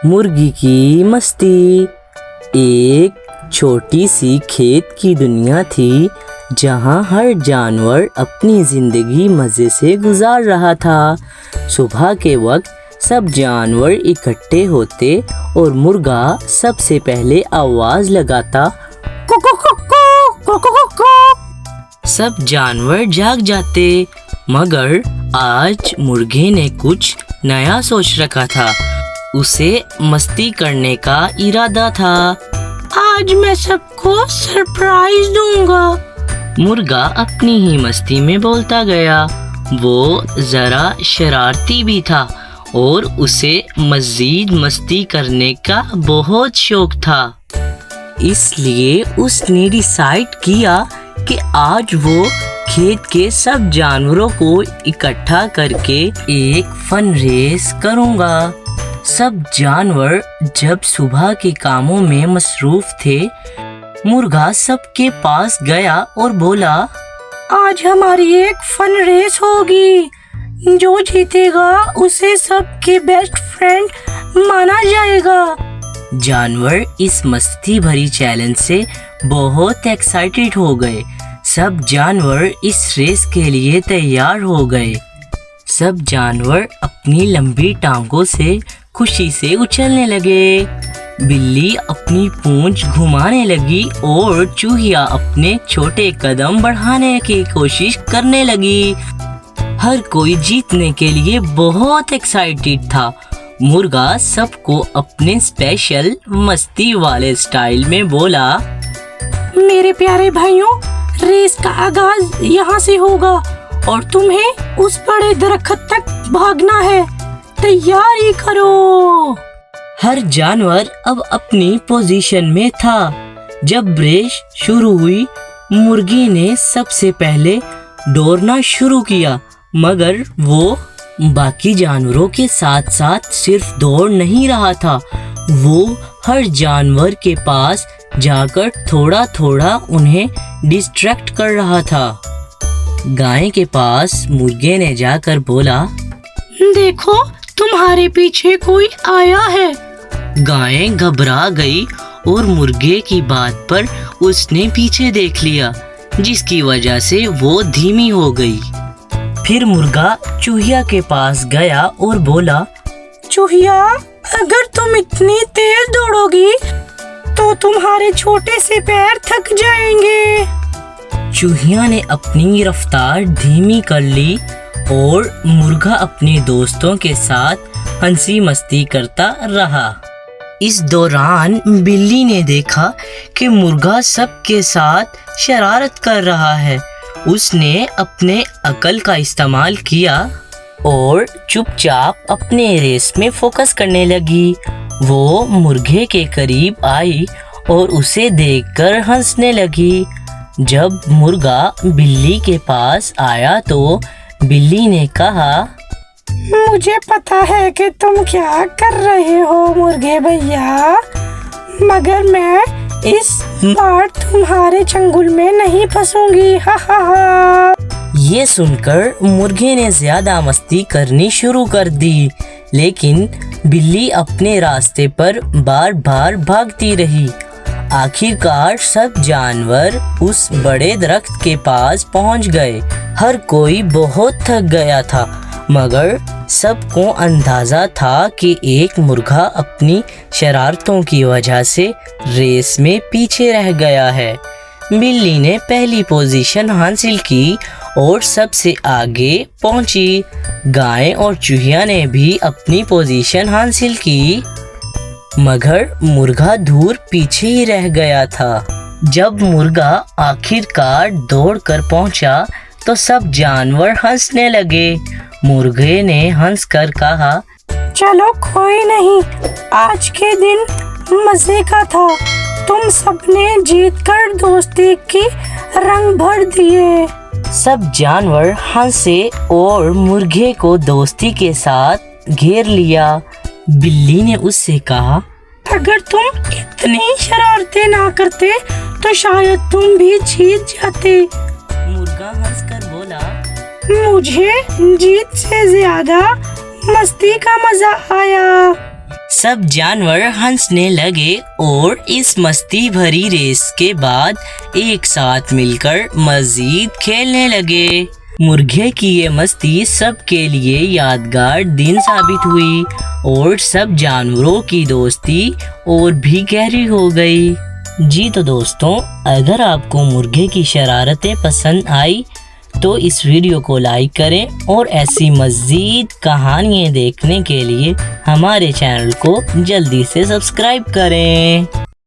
مرغی کی مستی۔ ایک چھوٹی سی کھیت کی دنیا تھی جہاں ہر جانور اپنی زندگی مزے سے گزار رہا تھا۔ صبح کے وقت سب جانور اکٹھے ہوتے اور مرغا سب سے پہلے آواز لگاتا، کو کو کو کو کو کو کو۔ سب جانور جاگ جاتے، مگر آج مرغے نے کچھ نیا سوچ رکھا تھا۔ اسے مستی کرنے کا ارادہ تھا۔ آج میں سب کو سرپرائز دوں گا، مرغا اپنی ہی مستی میں بولتا گیا۔ وہ ذرا شرارتی بھی تھا اور اسے مزید مستی کرنے کا بہت شوق تھا۔ اس لیے اس نے ڈیسائیڈ کیا کہ آج وہ کھیت کے سب جانوروں کو اکٹھا کر کے ایک فن ریس کروں گا۔ سب جانور جب صبح کے کاموں میں مصروف تھے، مرغا سب کے پاس گیا اور بولا، آج ہماری ایک فن ریس ہوگی، جو جیتے گا اسے سب کے بیسٹ فرینڈ مانا جائے گا۔ جانور اس مستی بھری چیلنج سے بہت ایکسائٹیڈ ہو گئے۔ سب جانور اس ریس کے لیے تیار ہو گئے۔ سب جانور اپنی لمبی ٹانگوں سے خوشی سے اچھلنے لگے۔ بلی اپنی پونچھ گھمانے لگی اور چوہیا اپنے چھوٹے قدم بڑھانے کی کوشش کرنے لگی۔ ہر کوئی جیتنے کے لیے بہت ایکسائٹیڈ تھا۔ مرغا سب کو اپنے اسپیشل مستی والے اسٹائل میں بولا، میرے پیارے بھائیوں، ریس کا آغاز یہاں سے ہوگا اور تمہیں اس بڑے درخت تک بھاگنا ہے، تیاری کرو۔ ہر جانور اب اپنی پوزیشن میں تھا۔ جب ریس شروع ہوئی، مرغی نے سب سے پہلے دوڑنا شروع کیا، مگر وہ باقی جانوروں کے ساتھ ساتھ صرف دوڑ نہیں رہا تھا، وہ ہر جانور کے پاس جا کر تھوڑا تھوڑا انہیں ڈسٹریکٹ کر رہا تھا۔ گائے کے پاس مرغے نے جا کر بولا، دیکھو تمہارے پیچھے کوئی آیا ہے۔ گائے گھبرا گئی اور مرغے کی بات پر اس نے پیچھے دیکھ لیا، جس کی وجہ سے وہ دھیمی ہو گئی۔ پھر مرغا چوہیا کے پاس گیا اور بولا، چوہیا، اگر تم اتنی تیز دوڑو گی تو تمہارے چھوٹے سے پیر تھک جائیں گے۔ چوہیا نے اپنی رفتار دھیمی کر لی اور مرغا اپنے دوستوں کے ساتھ ہنسی مستی کرتا رہا۔ اس دوران بلی نے دیکھا کہ مرغا سب کے ساتھ شرارت کر رہا ہے۔ اس نے اپنے عقل کا استعمال کیا اور چپ چاپ اپنے ریس میں فوکس کرنے لگی۔ وہ مرغے کے قریب آئی اور اسے دیکھ کر ہنسنے لگی۔ جب مرغا بلی کے پاس آیا تو بلی نے کہا، مجھے پتا ہے کہ تم کیا کر رہے ہو مرغے بھیا، مگر میں اس بار تمہارے چنگل میں نہیں پھنسوں گی، ہا ہا ہا۔ یہ سن کر مرغے نے زیادہ مستی کرنی شروع کر دی، لیکن بلی اپنے راستے پر بار بار بھاگتی رہی۔ آخر کار سب جانور اس بڑے درخت کے پاس پہنچ گئے۔ ہر کوئی بہت تھک گیا تھا، مگر سب کو اندازہ تھا کہ ایک مرغا اپنی شرارتوں کی وجہ سے ریس میں پیچھے رہ گیا ہے۔ بلی نے پہلی پوزیشن حاصل کی اور سب سے آگے پہنچی۔ گائے اور چوہیا نے بھی اپنی پوزیشن حاصل کی، مگر مرغا دور پیچھے ہی رہ گیا تھا۔ جب مرغا آخر کار دوڑ کر پہنچا تو سب جانور ہنسنے لگے۔ مرغے نے ہنس کر کہا، چلو کوئی نہیں، آج کے دن مزے کا تھا، تم سب نے جیت کر دوستی کی رنگ بھر دیے۔ سب جانور ہنسے اور مرغے کو دوستی کے ساتھ گھیر لیا۔ بلی نے اس سے کہا، اگر تم اتنی شرارتیں نہ کرتے تو شاید تم بھی جیت جاتے۔ مرغا ہنس کر بولا، مجھے جیت سے زیادہ مستی کا مزہ آیا۔ سب جانور ہنسنے لگے اور اس مستی بھری ریس کے بعد ایک ساتھ مل کر مزید کھیلنے لگے۔ مرغے کی یہ مستی سب کے لیے یادگار دن ثابت ہوئی اور سب جانوروں کی دوستی اور بھی گہری ہو گئی۔ جی تو دوستوں، اگر آپ کو مرغے کی شرارتیں پسند آئی تو اس ویڈیو کو لائک کریں اور ایسی مزید کہانیاں دیکھنے کے لیے ہمارے چینل کو جلدی سے سبسکرائب کریں۔